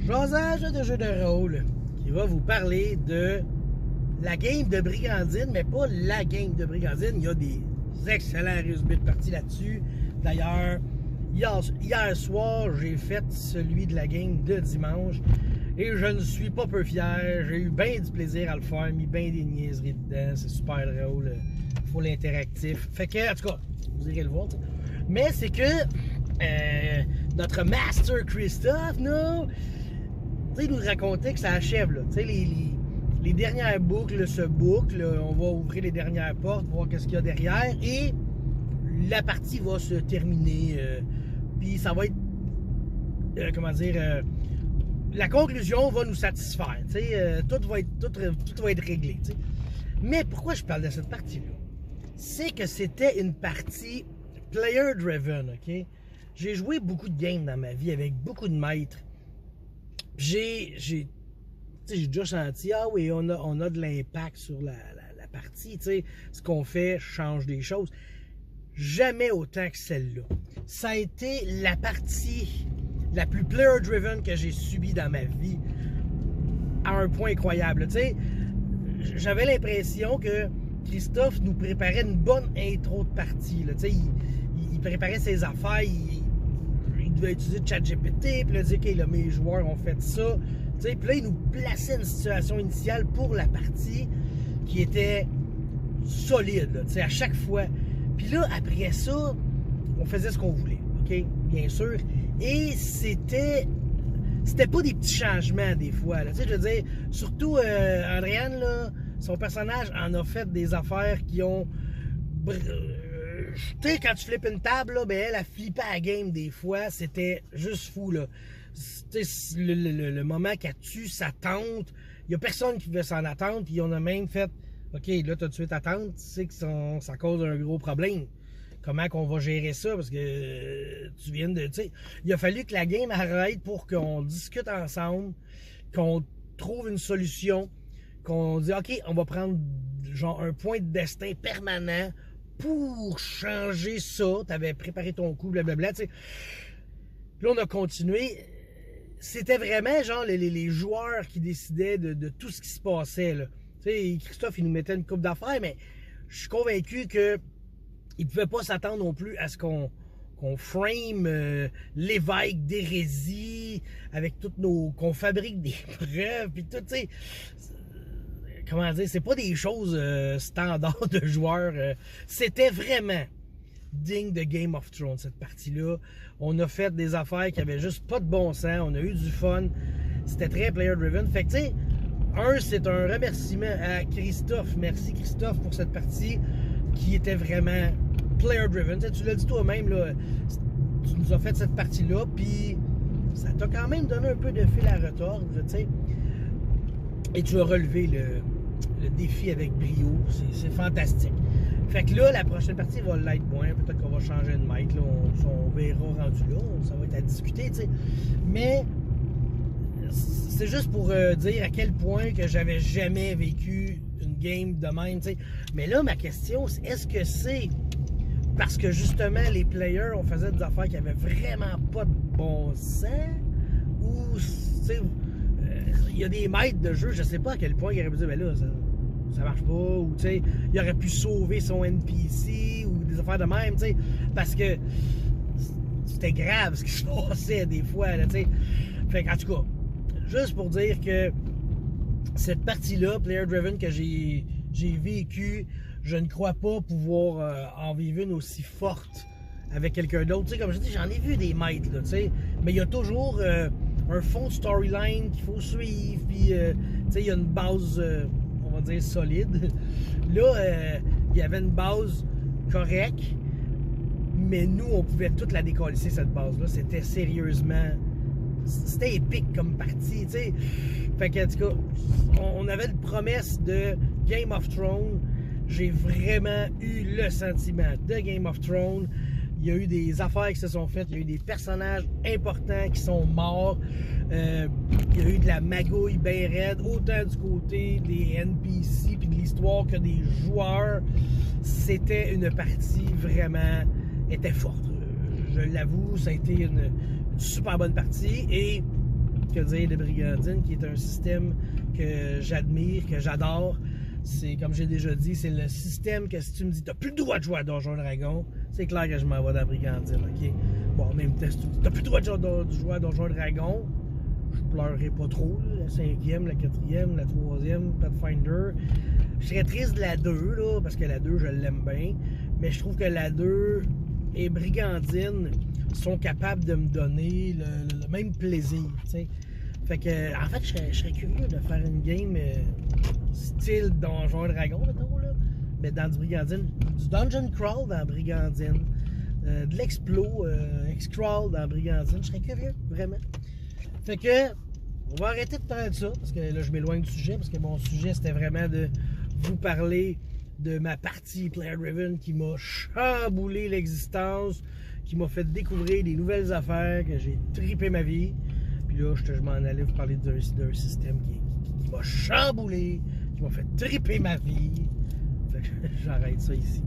Jasage de jeu de rôle qui va vous parler de la game de Brigandine, mais pas la game de Brigandine. Il y a des excellents résumés de partie là-dessus. D'ailleurs, hier soir, j'ai fait celui de la game de dimanche et je ne suis pas peu fier. J'ai eu bien du plaisir à le faire, mis bien des niaiseries dedans. C'est super drôle, full interactif. Fait que, en tout cas, vous irez le voir. T'sais. Mais c'est que notre master Christophe, nous racontait que ça achève. Là. Les dernières boucles se bouclent. On va ouvrir les dernières portes, voir qu'est-ce qu'il y a derrière. Et la partie va se terminer. Puis ça va être... la conclusion va nous satisfaire. Tout va être réglé. T'sais. Mais pourquoi je parle de cette partie-là? C'est que c'était une partie player-driven, OK? J'ai joué beaucoup de games dans ma vie avec beaucoup de maîtres. J'ai déjà senti, ah oui, on a de l'impact sur la partie. Ce qu'on fait change des choses. Jamais autant que celle-là. Ça a été la partie la plus player-driven que j'ai subie dans ma vie à un point incroyable. J'avais l'impression que Christophe nous préparait une bonne intro de partie. Là. Il préparait ses affaires, il devait utiliser ChatGPT, puis là, il dit, OK, là, mes joueurs ont fait ça. Puis là, il nous plaçait une situation initiale pour la partie qui était solide, là, à chaque fois. Puis là, après ça, on faisait ce qu'on voulait, OK? Bien sûr. Et c'était pas des petits changements, des fois. Là. Je veux dire, surtout Andréane, là, son personnage en a fait des affaires qui ont... quand tu flippes une table, là, ben, elle a flippé à la game des fois. C'était juste fou, là. Le moment qu'elle tue sa tante, il n'y a personne qui pouvait s'en attendre, puis on a même fait, OK, là, tu as tué ta tante, tu sais que ça cause un gros problème. Comment qu'on va gérer ça? Parce que tu viens de... Il a fallu que la game arrête pour qu'on discute ensemble, qu'on trouve une solution, qu'on dise, OK, on va prendre genre un point de destin permanent pour changer ça. Tu avais préparé ton coup, blablabla. Puis là, on a continué. C'était vraiment genre les joueurs qui décidaient de tout ce qui se passait. Là. Christophe, il nous mettait une coupe d'affaires, mais je suis convaincu que il ne pouvait pas s'attendre non plus à ce qu'on frame l'évêque d'hérésie avec toutes nos... qu'on fabrique des preuves, puis tout, tu sais... Comment dire? C'est pas des choses standards de joueurs. C'était vraiment digne de Game of Thrones, cette partie-là. On a fait des affaires qui avaient juste pas de bon sens. On a eu du fun. C'était très player-driven. Fait que, tu sais, c'est un remerciement à Christophe. Merci, Christophe, pour cette partie qui était vraiment player-driven. Tu l'as dit toi-même, là, tu nous as fait cette partie-là, puis ça t'a quand même donné un peu de fil à retordre, tu sais. Et tu as relevé le défi avec brio. C'est fantastique. Fait que là, la prochaine partie va l'être moins. Peut-être qu'on va changer de maître. Là. On verra rendu là. Ça va être à discuter, tu sais. Mais c'est juste pour dire à quel point que j'avais jamais vécu une game de même, tu sais. Mais là, ma question, c'est est-ce que c'est parce que justement les players, on faisait des affaires qui avaient vraiment pas de bon sens? Ou, tu sais, il y a des maîtres de jeu, je sais pas à quel point ils auraient pu dire, ben là, ça marche pas, ou tu sais, il aurait pu sauver son NPC, ou des affaires de même, tu sais, parce que c'était grave ce qui se passait des fois, là, tu sais. Fait qu'en tout cas, juste pour dire que cette partie-là, player-driven, que j'ai vécu, je ne crois pas pouvoir en vivre une aussi forte avec quelqu'un d'autre. Tu sais, comme je dis, j'en ai vu des maîtres, là, tu sais, mais il y a toujours un fond storyline qu'il faut suivre, puis, tu sais, il y a une base, on va dire, solide. Là, il y avait une base correcte, mais nous, on pouvait toute la décalisser, cette base-là. C'était sérieusement... C'était épique comme partie, tu sais. Fait que, en tout cas, on avait une promesse de Game of Thrones. J'ai vraiment eu le sentiment de Game of Thrones. Il y a eu des affaires qui se sont faites. Il y a eu des personnages importants qui sont morts. Il y a eu de la magouille bien raide, autant du côté des NPC puis de l'histoire que des joueurs. C'était une partie vraiment... était forte. Je l'avoue, ça a été une super bonne partie. Et que dire de Brigandine, qui est un système que j'admire, que j'adore. C'est, comme j'ai déjà dit, c'est le système que si tu me dis t'as plus le droit de jouer à Donjon Dragon, c'est clair que je m'en vais dans Brigandine, ok? Bon, même test, t'as plus le droit de jouer à Donjon Dragon, je pleurerai pas trop, la 5e, la 4e, la 3e, Pathfinder. Je serais triste de la 2, là, parce que la 2, je l'aime bien, mais je trouve que la 2 et Brigandine sont capables de me donner le même plaisir, tu sais. Fait que, en fait, je serais curieux de faire une game style Donjon Dragon, mettons, là, mais dans du Brigandine, du Dungeon Crawl dans Brigandine, de l'explo, X-Crawl dans Brigandine, je serais curieux, vraiment. Fait que, on va arrêter de parler de ça, parce que là, je m'éloigne du sujet, parce que mon sujet, c'était vraiment de vous parler de ma partie Player Driven qui m'a chamboulé l'existence, qui m'a fait découvrir des nouvelles affaires, que j'ai trippé ma vie. Puis là, je m'en allais vous parler d'un système qui m'a chamboulé, qui m'a fait tripper ma vie. Fait que j'arrête ça ici.